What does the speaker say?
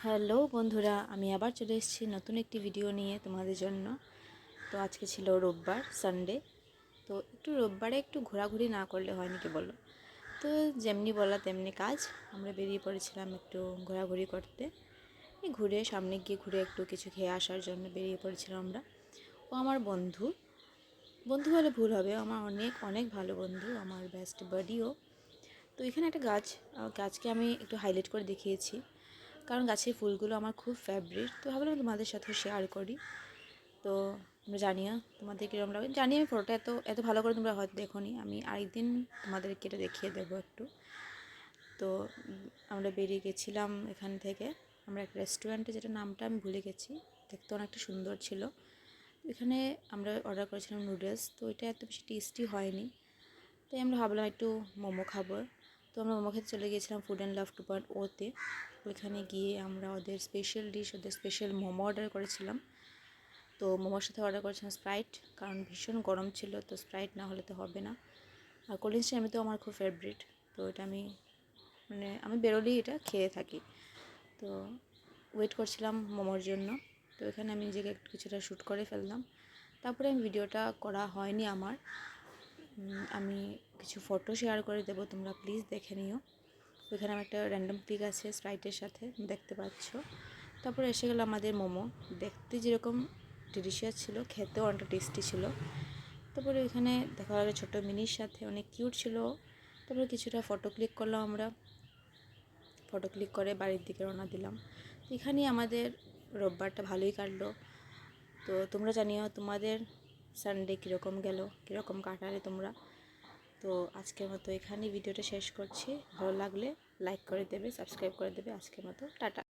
Hello বন্ধুরা, আমি আবার চলে এসেছি নতুন একটি ভিডিও নিয়ে তোমাদের জন্য। তো আজকে ছিল রোববার, সানডে। তো রোববারে একটু ঘোরাঘুরি না করলে হয় নাকি বলো? তো যেমনি বলা তেমনি কাজ। আমরা বেরিয়ে পড়েছিলাম একটু ঘোরাঘুরি করতে। ঘুরে সামনে গিয়ে ঘুরে একটু কিছু খেয়ে আসার জন্য বেরিয়ে পড়েছিলাম আমরা। ও আমার বন্ধু, বন্ধু বলে ভুল হবে, আমার অনেক অনেক ভালো বন্ধু, আমার বেস্ট বাডিও। তো এখানে একটা গাছকে আমি একটু হাইলাইট করে দেখিয়েছি, কারণ গাছের ফুলগুলো আমার খুব ফেভারিট। তো ভাবলাম তোমাদের সাথে শেয়ার করি। তো তোমরা জানিও তোমাদের কীরকম লাগে। জানি আমি ফটোটা এত এত ভালো করে তোমরা হয়তো দেখোনি, আমি আরেকদিন তোমাদেরকে এটা দেখিয়ে দেবো একটু। তো আমরা বেরিয়ে গেছিলাম এখান থেকে। আমরা একটা রেস্টুরেন্টে, যেটা নামটা আমি ভুলে গেছি, দেখতে অনেকটা সুন্দর ছিল। এখানে আমরা অর্ডার করেছিলাম নুডলস। তো এটা এত বেশি টেস্টি হয়নি, তাই আমরা ভাবলাম একটু মোমো খাবো। তো আমরা মোমো খেতে চলে গিয়েছিলাম ফুড অ্যান্ড লাভ 2.0-তে। ওইখানে গিয়ে আমরা ওদের স্পেশাল ডিশ, ওদের স্পেশাল মোমো অর্ডার করেছিলাম। তো মোমোর সাথে অর্ডার করেছিলাম স্প্রাইট, কারণ ভীষণ গরম ছিল, তো স্প্রাইট না হলে তো হবে না। আর কোল্ড ড্রিঙ্কসটা আমি তো আমার খুব ফেভারিট। তো এটা আমি বেরোলেই এটা খেয়ে থাকি। তো ওয়েট করছিলাম মোমোর জন্য। তো এখানে আমি নিজেকে কিছুটা শ্যুট করে ফেললাম। তারপরে আমি ভিডিওটা করা হয়নি আমার। আমি কিছু ফটো শেয়ার করে দেবো, তোমরা প্লিজ দেখে নিও। ওইখানে আমার একটা র্যান্ডম পিক আছে স্প্রাইটের সাথে, দেখতে পাচ্ছ। তারপরে এসে গেলো আমাদের মোমো। দেখতে যেরকম ডিলিশিয়াস ছিল, খেতেও অনেকটা টেস্টি ছিল। তারপরে ওইখানে দেখা গেলো ছোটো মিনির সাথে, অনেক কিউট ছিল। তারপরে কিছুটা ফটো ক্লিক করলাম আমরা। ফটো ক্লিক করে বাড়ির দিকে রওনা দিলাম। এখানেই আমাদের রোববারটা ভালোই কাটলো। তো তোমরা জানিও তোমাদের সানডে কীরকম গেল, কীরকম কাটালে তোমরা। তো আজকের মতো এখানেই ভিডিওটা শেষ করছি। ভালো লাগলে লাইক করে দেবে, সাবস্ক্রাইব করে দেবে। আজকের মতো টাটা।